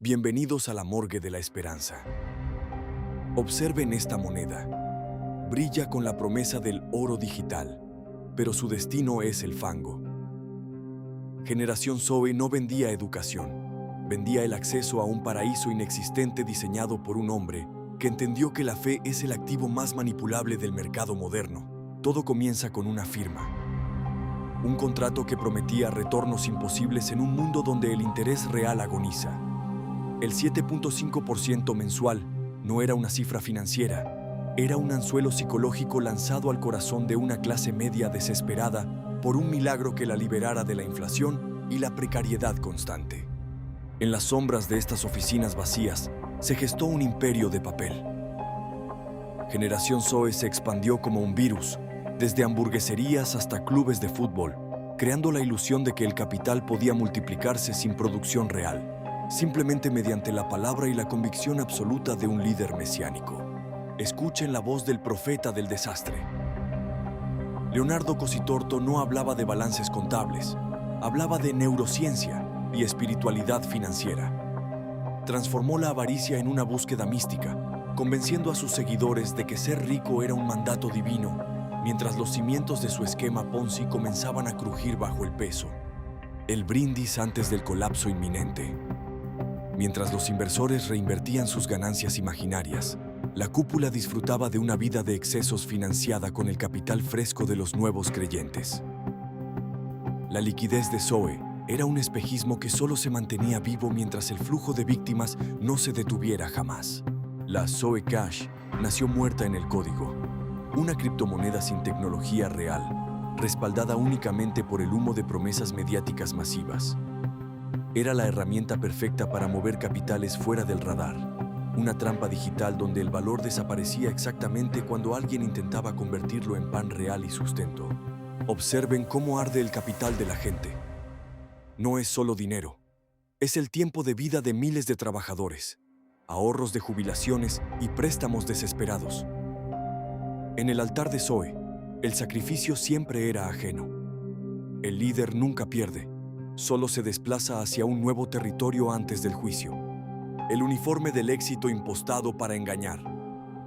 Bienvenidos a la morgue de la esperanza. Observen esta moneda. Brilla con la promesa del oro digital, pero su destino es el fango. Generación Zoe no vendía educación, vendía el acceso a un paraíso inexistente diseñado por un hombre que entendió que la fe es el activo más manipulable del mercado moderno. Todo comienza con una firma. Un contrato que prometía retornos imposibles en un mundo donde el interés real agoniza. El 7.5% mensual no era una cifra financiera, era un anzuelo psicológico lanzado al corazón de una clase media desesperada por un milagro que la liberara de la inflación y la precariedad constante. En las sombras de estas oficinas vacías se gestó un imperio de papel. Generación Zoe se expandió como un virus, desde hamburgueserías hasta clubes de fútbol, creando la ilusión de que el capital podía multiplicarse sin producción real, simplemente mediante la palabra y la convicción absoluta de un líder mesiánico. Escuchen la voz del profeta del desastre. Leonardo Cositorto no hablaba de balances contables, hablaba de neurociencia y espiritualidad financiera. Transformó la avaricia en una búsqueda mística, convenciendo a sus seguidores de que ser rico era un mandato divino, mientras los cimientos de su esquema Ponzi comenzaban a crujir bajo el peso. El brindis antes del colapso inminente. Mientras los inversores reinvertían sus ganancias imaginarias, la cúpula disfrutaba de una vida de excesos financiada con el capital fresco de los nuevos creyentes. La liquidez de Zoe era un espejismo que solo se mantenía vivo mientras el flujo de víctimas no se detuviera jamás. La Zoe Cash nació muerta en el código, una criptomoneda sin tecnología real, respaldada únicamente por el humo de promesas mediáticas masivas. Era la herramienta perfecta para mover capitales fuera del radar, una trampa digital donde el valor desaparecía exactamente cuando alguien intentaba convertirlo en pan real y sustento. Observen cómo arde el capital de la gente. No es solo dinero, es el tiempo de vida de miles de trabajadores, ahorros de jubilaciones y préstamos desesperados. En el altar de Zoe, el sacrificio siempre era ajeno. El líder nunca pierde. Solo se desplaza hacia un nuevo territorio antes del juicio. El uniforme del éxito impostado para engañar.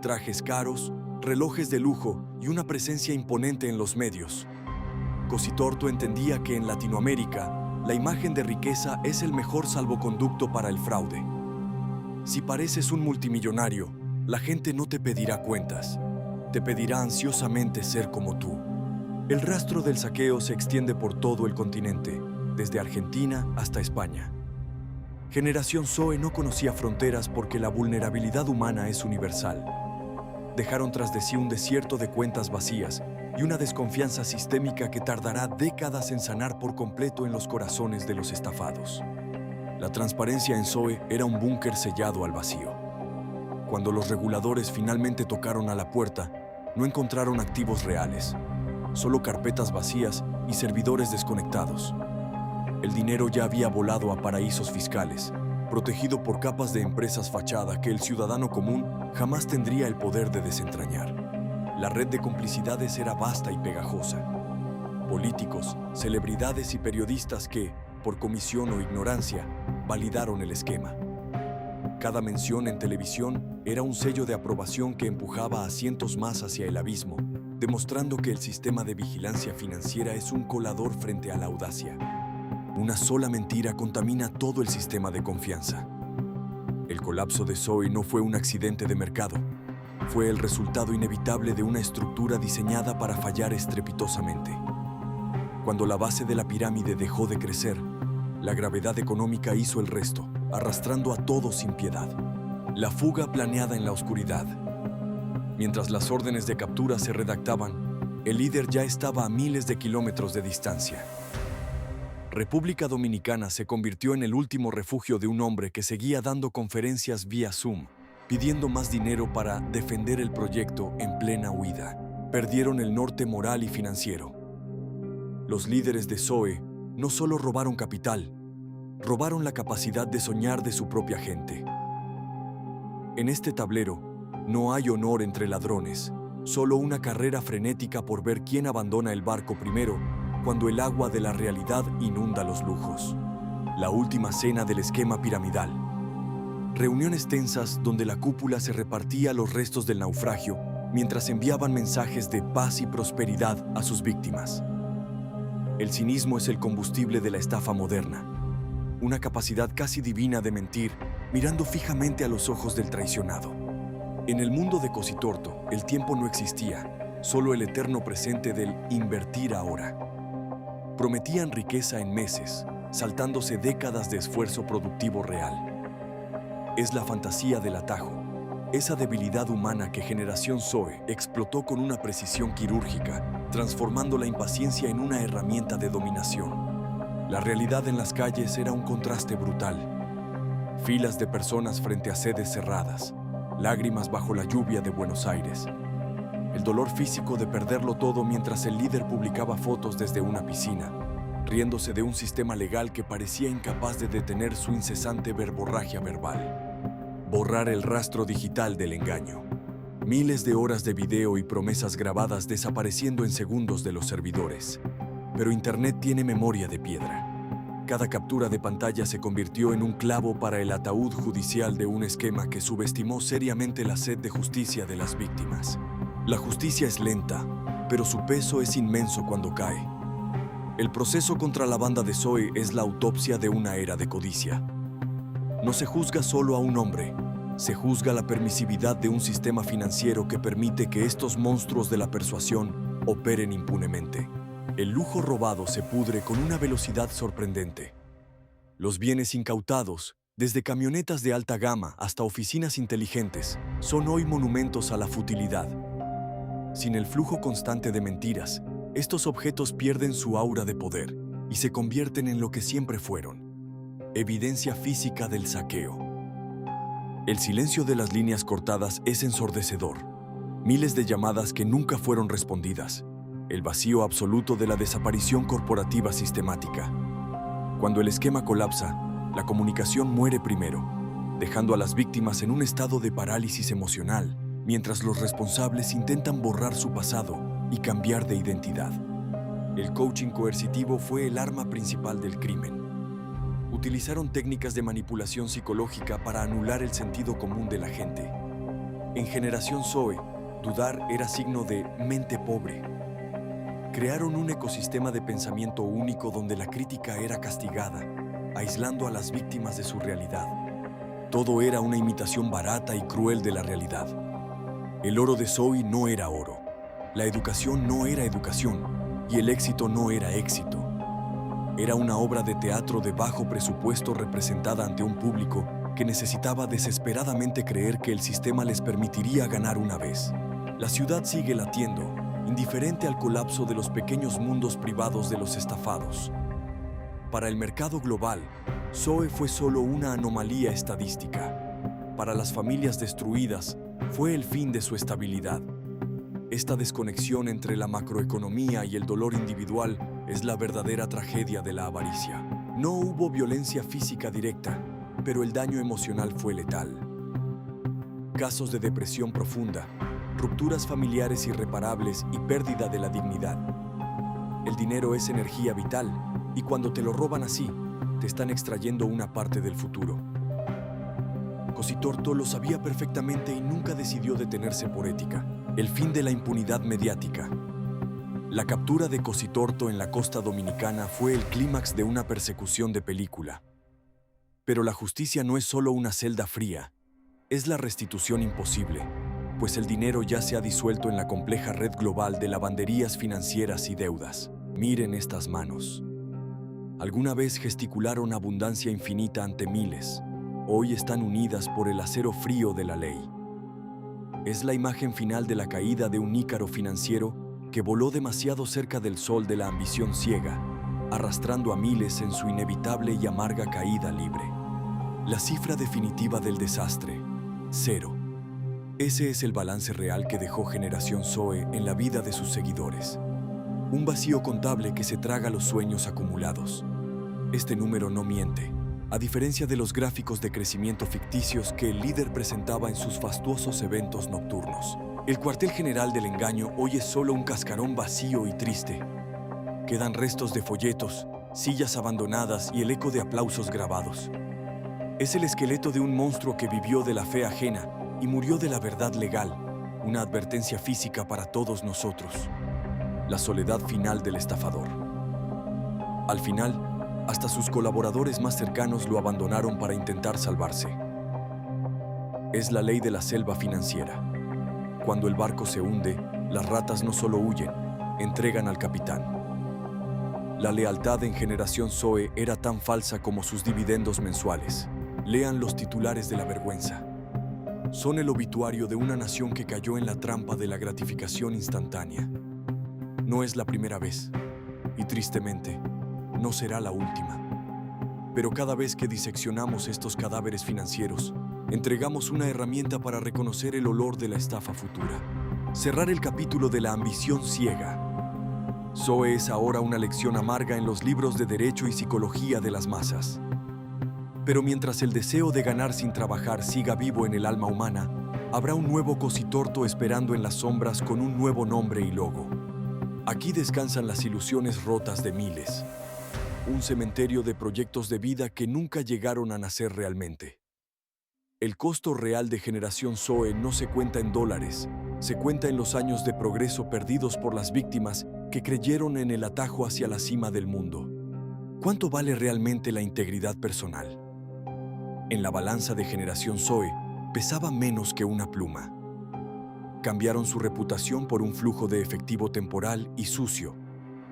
Trajes caros, relojes de lujo y una presencia imponente en los medios. Cositorto entendía que en Latinoamérica, la imagen de riqueza es el mejor salvoconducto para el fraude. Si pareces un multimillonario, la gente no te pedirá cuentas. Te pedirá ansiosamente ser como tú. El rastro del saqueo se extiende por todo el continente, desde Argentina hasta España. Generación Zoe no conocía fronteras porque la vulnerabilidad humana es universal. Dejaron tras de sí un desierto de cuentas vacías y una desconfianza sistémica que tardará décadas en sanar por completo en los corazones de los estafados. La transparencia en Zoe era un búnker sellado al vacío. Cuando los reguladores finalmente tocaron a la puerta, no encontraron activos reales, solo carpetas vacías y servidores desconectados. El dinero ya había volado a paraísos fiscales, protegido por capas de empresas fachada que el ciudadano común jamás tendría el poder de desentrañar. La red de complicidades era vasta y pegajosa. Políticos, celebridades y periodistas que, por comisión o ignorancia, validaron el esquema. Cada mención en televisión era un sello de aprobación que empujaba a cientos más hacia el abismo, demostrando que el sistema de vigilancia financiera es un colador frente a la audacia. Una sola mentira contamina todo el sistema de confianza. El colapso de Zoe no fue un accidente de mercado. Fue el resultado inevitable de una estructura diseñada para fallar estrepitosamente. Cuando la base de la pirámide dejó de crecer, la gravedad económica hizo el resto, arrastrando a todos sin piedad. La fuga planeada en la oscuridad. Mientras las órdenes de captura se redactaban, el líder ya estaba a miles de kilómetros de distancia. República Dominicana se convirtió en el último refugio de un hombre que seguía dando conferencias vía Zoom, pidiendo más dinero para defender el proyecto en plena huida. Perdieron el norte moral y financiero. Los líderes de Zoe no solo robaron capital, robaron la capacidad de soñar de su propia gente. En este tablero, no hay honor entre ladrones, solo una carrera frenética por ver quién abandona el barco primero, cuando el agua de la realidad inunda los lujos. La última cena del esquema piramidal. Reuniones tensas donde la cúpula se repartía los restos del naufragio mientras enviaban mensajes de paz y prosperidad a sus víctimas. El cinismo es el combustible de la estafa moderna, una capacidad casi divina de mentir mirando fijamente a los ojos del traicionado. En el mundo de Cositorto, el tiempo no existía, solo el eterno presente del invertir ahora. Prometían riqueza en meses, saltándose décadas de esfuerzo productivo real. Es la fantasía del atajo, esa debilidad humana que Generación Zoe explotó con una precisión quirúrgica, transformando la impaciencia en una herramienta de dominación. La realidad en las calles era un contraste brutal. Filas de personas frente a sedes cerradas, lágrimas bajo la lluvia de Buenos Aires. El dolor físico de perderlo todo mientras el líder publicaba fotos desde una piscina, riéndose de un sistema legal que parecía incapaz de detener su incesante verborragia verbal. Borrar el rastro digital del engaño. Miles de horas de video y promesas grabadas desapareciendo en segundos de los servidores. Pero Internet tiene memoria de piedra. Cada captura de pantalla se convirtió en un clavo para el ataúd judicial de un esquema que subestimó seriamente la sed de justicia de las víctimas. La justicia es lenta, pero su peso es inmenso cuando cae. El proceso contra la banda de Zoe es la autopsia de una era de codicia. No se juzga solo a un hombre, se juzga la permisividad de un sistema financiero que permite que estos monstruos de la persuasión operen impunemente. El lujo robado se pudre con una velocidad sorprendente. Los bienes incautados, desde camionetas de alta gama hasta oficinas inteligentes, son hoy monumentos a la futilidad. Sin el flujo constante de mentiras, estos objetos pierden su aura de poder y se convierten en lo que siempre fueron: evidencia física del saqueo. El silencio de las líneas cortadas es ensordecedor. Miles de llamadas que nunca fueron respondidas. El vacío absoluto de la desaparición corporativa sistemática. Cuando el esquema colapsa, la comunicación muere primero, dejando a las víctimas en un estado de parálisis emocional, mientras los responsables intentan borrar su pasado y cambiar de identidad. El coaching coercitivo fue el arma principal del crimen. Utilizaron técnicas de manipulación psicológica para anular el sentido común de la gente. En Generación Zoe, dudar era signo de mente pobre. Crearon un ecosistema de pensamiento único donde la crítica era castigada, aislando a las víctimas de su realidad. Todo era una imitación barata y cruel de la realidad. El oro de Zoe no era oro, la educación no era educación y el éxito no era éxito. Era una obra de teatro de bajo presupuesto representada ante un público que necesitaba desesperadamente creer que el sistema les permitiría ganar una vez. La ciudad sigue latiendo, indiferente al colapso de los pequeños mundos privados de los estafados. Para el mercado global, Zoe fue solo una anomalía estadística. Para las familias destruidas, fue el fin de su estabilidad. Esta desconexión entre la macroeconomía y el dolor individual es la verdadera tragedia de la avaricia. No hubo violencia física directa, pero el daño emocional fue letal. Casos de depresión profunda, rupturas familiares irreparables y pérdida de la dignidad. El dinero es energía vital, y cuando te lo roban así, te están extrayendo una parte del futuro. Cositorto lo sabía perfectamente y nunca decidió detenerse por ética. El fin de la impunidad mediática. La captura de Cositorto en la costa dominicana fue el clímax de una persecución de película. Pero la justicia no es solo una celda fría, es la restitución imposible, pues el dinero ya se ha disuelto en la compleja red global de lavanderías financieras y deudas. Miren estas manos. Alguna vez gesticularon abundancia infinita ante miles. Hoy están unidas por el acero frío de la ley. Es la imagen final de la caída de un ícaro financiero que voló demasiado cerca del sol de la ambición ciega, arrastrando a miles en su inevitable y amarga caída libre. La cifra definitiva del desastre: 0. Ese es el balance real que dejó Generación Zoe en la vida de sus seguidores. Un vacío contable que se traga los sueños acumulados. Este número no miente, a diferencia de los gráficos de crecimiento ficticios que el líder presentaba en sus fastuosos eventos nocturnos. El cuartel general del engaño hoy es solo un cascarón vacío y triste. Quedan restos de folletos, sillas abandonadas y el eco de aplausos grabados. Es el esqueleto de un monstruo que vivió de la fe ajena y murió de la verdad legal, una advertencia física para todos nosotros. La soledad final del estafador. Al final, hasta sus colaboradores más cercanos lo abandonaron para intentar salvarse. Es la ley de la selva financiera. Cuando el barco se hunde, las ratas no solo huyen, entregan al capitán. La lealtad en Generación Zoe era tan falsa como sus dividendos mensuales. Lean los titulares de la vergüenza. Son el obituario de una nación que cayó en la trampa de la gratificación instantánea. No es la primera vez, y tristemente, no será la última. Pero cada vez que diseccionamos estos cadáveres financieros, entregamos una herramienta para reconocer el olor de la estafa futura. Cerrar el capítulo de la ambición ciega. Zoe es ahora una lección amarga en los libros de derecho y psicología de las masas. Pero mientras el deseo de ganar sin trabajar siga vivo en el alma humana, habrá un nuevo cocitorto esperando en las sombras con un nuevo nombre y logo. Aquí descansan las ilusiones rotas de miles. Un cementerio de proyectos de vida que nunca llegaron a nacer realmente. El costo real de Generación Zoe no se cuenta en dólares, se cuenta en los años de progreso perdidos por las víctimas que creyeron en el atajo hacia la cima del mundo. ¿Cuánto vale realmente la integridad personal? En la balanza de Generación Zoe pesaba menos que una pluma. Cambiaron su reputación por un flujo de efectivo temporal y sucio,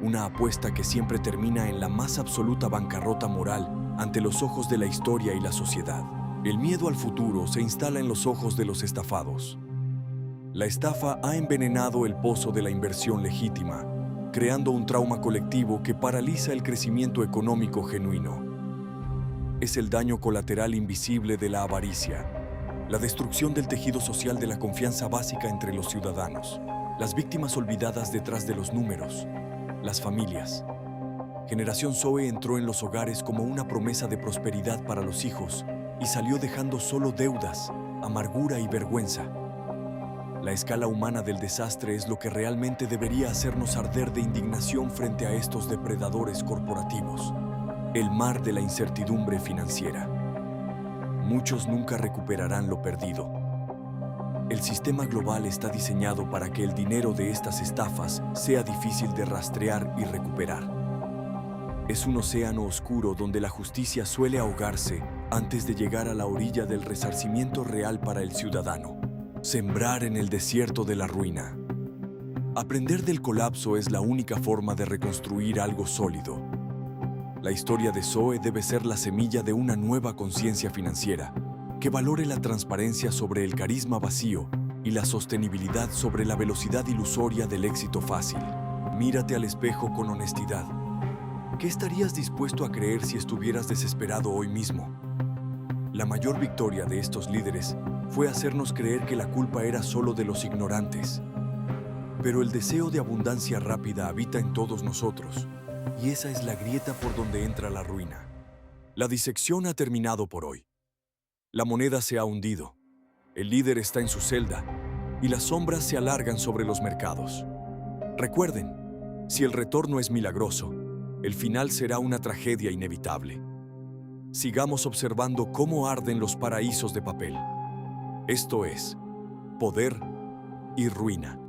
una apuesta que siempre termina en la más absoluta bancarrota moral ante los ojos de la historia y la sociedad. El miedo al futuro se instala en los ojos de los estafados. La estafa ha envenenado el pozo de la inversión legítima, creando un trauma colectivo que paraliza el crecimiento económico genuino. Es el daño colateral invisible de la avaricia, la destrucción del tejido social de la confianza básica entre los ciudadanos, las víctimas olvidadas detrás de los números, las familias. Generación Zoe entró en los hogares como una promesa de prosperidad para los hijos y salió dejando solo deudas, amargura y vergüenza. La escala humana del desastre es lo que realmente debería hacernos arder de indignación frente a estos depredadores corporativos. El mar de la incertidumbre financiera. Muchos nunca recuperarán lo perdido. El sistema global está diseñado para que el dinero de estas estafas sea difícil de rastrear y recuperar. Es un océano oscuro donde la justicia suele ahogarse antes de llegar a la orilla del resarcimiento real para el ciudadano. Sembrar en el desierto de la ruina. Aprender del colapso es la única forma de reconstruir algo sólido. La historia de Zoe debe ser la semilla de una nueva conciencia financiera, que valore la transparencia sobre el carisma vacío y la sostenibilidad sobre la velocidad ilusoria del éxito fácil. Mírate al espejo con honestidad. ¿Qué estarías dispuesto a creer si estuvieras desesperado hoy mismo? La mayor victoria de estos líderes fue hacernos creer que la culpa era solo de los ignorantes. Pero el deseo de abundancia rápida habita en todos nosotros, y esa es la grieta por donde entra la ruina. La disección ha terminado por hoy. La moneda se ha hundido, el líder está en su celda, y las sombras se alargan sobre los mercados. Recuerden, si el retorno es milagroso, el final será una tragedia inevitable. Sigamos observando cómo arden los paraísos de papel. Esto es Poder y Ruina.